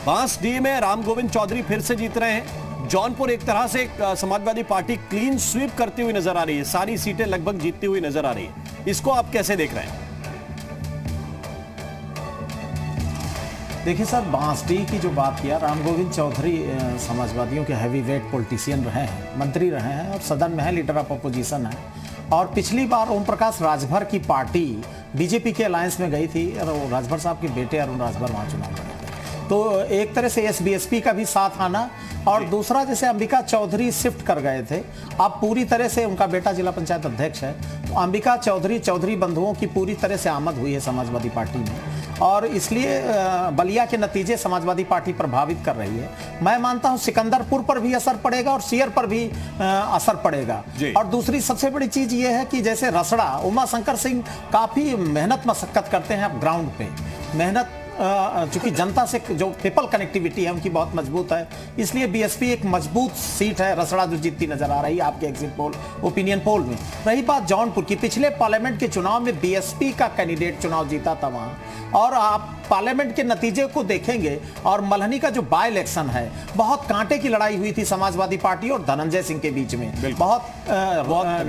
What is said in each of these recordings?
बांसडीह में राम गोविंद चौधरी फिर से जीत रहे हैं। जौनपुर एक तरह से समाजवादी पार्टी क्लीन स्वीप करती हुई नजर आ रही है, सारी सीटें लगभग जीतती हुई नजर आ रही है। इसको आप कैसे देख रहे हैं? देखिए सर, बांसडीह की जो बात किया, राम गोविंद चौधरी समाजवादियों के हैवी वेट पॉलिटिशियन रहे हैं, मंत्री रहे हैं और सदन में है, लीडर ऑफ अपोजिशन है। और पिछली बार ओम प्रकाश राजभर की पार्टी बीजेपी के अलायंस में गई थी और राजभर साहब के बेटे अरुण राजभर वहाँ चुनाव लड़े थे। तो एक तरह से एसबीएसपी का भी साथ आना, और दूसरा जैसे अंबिका चौधरी शिफ्ट कर गए थे, अब पूरी तरह से उनका बेटा जिला पंचायत अध्यक्ष है, तो अंबिका चौधरी बंधुओं की पूरी तरह से आमद हुई है समाजवादी पार्टी में, और इसलिए बलिया के नतीजे समाजवादी पार्टी प्रभावित कर रही है। मैं मानता हूं सिकंदरपुर पर भी असर पड़ेगा और सीयर पर भी असर पड़ेगा। और दूसरी सबसे बड़ी चीज ये है कि जैसे रसड़ा, उमा शंकर सिंह काफी मेहनत मशक्कत करते हैं, अब ग्राउंड पे मेहनत, चूंकि जनता से जो पीपल कनेक्टिविटी है उनकी बहुत मजबूत है, इसलिए बीएसपी एक मजबूत सीट है। रसड़ा जो जीतती नजर आ रही है आपके एग्जिट पोल, ओपिनियन पोल में। रही बात जौनपुर की, पिछले पार्लियामेंट के चुनाव में बीएसपी का कैंडिडेट चुनाव जीता था वहां, और आप पार्लियामेंट के नतीजे को देखेंगे और मल्हनी का जो बाय इलेक्शन है, बहुत कांटे की लड़ाई हुई थी समाजवादी पार्टी और धनंजय सिंह के बीच में, बहुत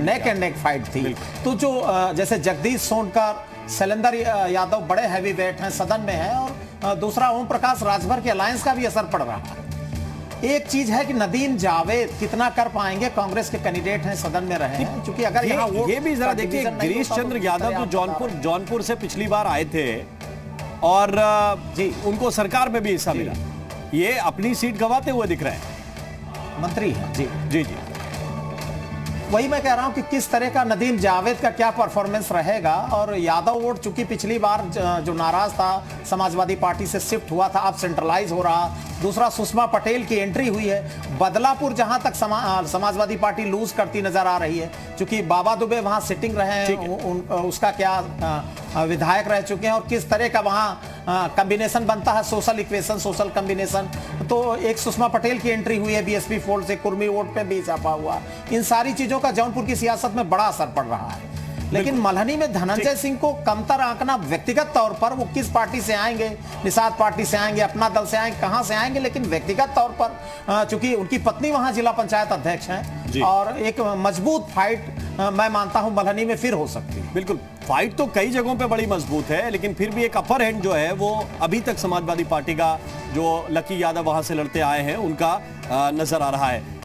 नेक एंड नेक फाइट थी। तो जो जैसे जगदीश सोनकर, शैलेंद्र यादव बड़े हैवी वेट हैं, सदन में है, और दूसरा ओम प्रकाश राजभर के अलायंस का भी असर पड़ रहा है। एक चीज है कि नदीम जावेद कितना कर पाएंगे, कांग्रेस के कैंडिडेट हैं, सदन में रहे हैं, क्योंकि अगर ये भी जरा देखिए, गिरीश चंद्र यादव जो जौनपुर से पिछली बार आए थे और उनको सरकार में भी हिस्सा मिला, ये अपनी सीट गंवाते हुए दिख रहे हैं, मंत्री हैं। जी जी जी, वही मैं कह रहा हूं कि किस तरह का नदीम जावेद का क्या परफॉर्मेंस रहेगा। और यादव वोट चूंकि पिछली बार जो नाराज था, समाजवादी पार्टी से शिफ्ट हुआ था, अब सेंट्रलाइज हो रहा। दूसरा, सुषमा पटेल की एंट्री हुई है। बदलापुर जहां तक समाजवादी पार्टी लूज करती नजर आ रही है, चूंकि बाबा दुबे वहां सिटिंग रहे हैं, उसका क्या विधायक रह चुके हैं, और किस तरह का वहां कॉम्बिनेशन बनता है, सोशल इक्वेशन, सोशल कॉम्बिनेशन। तो एक सुषमा पटेल की एंट्री हुई है बीएसपी फोल्ड से, कुर्मी वोट पे भी इजाफा हुआ। इन सारी चीजों का जौनपुर की सियासत में बड़ा असर पड़ रहा है। लेकिन मल्हनी में धनंजय सिंह को कमतर आंकना, व्यक्तिगत तौर पर वो किस पार्टी से आएंगे, निषाद पार्टी से आएंगे, अपना दल से आएंगे, कहां से आएंगे, लेकिन व्यक्तिगत तौर पर चूंकि उनकी पत्नी वहां जिला पंचायत अध्यक्ष हैं, और एक मजबूत फाइट मैं मानता हूं मल्हनी में फिर हो सकती है। बिल्कुल, फाइट तो कई जगहों पे बड़ी मजबूत है, लेकिन फिर भी एक अपर हैंड जो है वो अभी तक समाजवादी पार्टी का, जो लकी यादव वहां से लड़ते आए हैं, उनका नजर आ रहा है।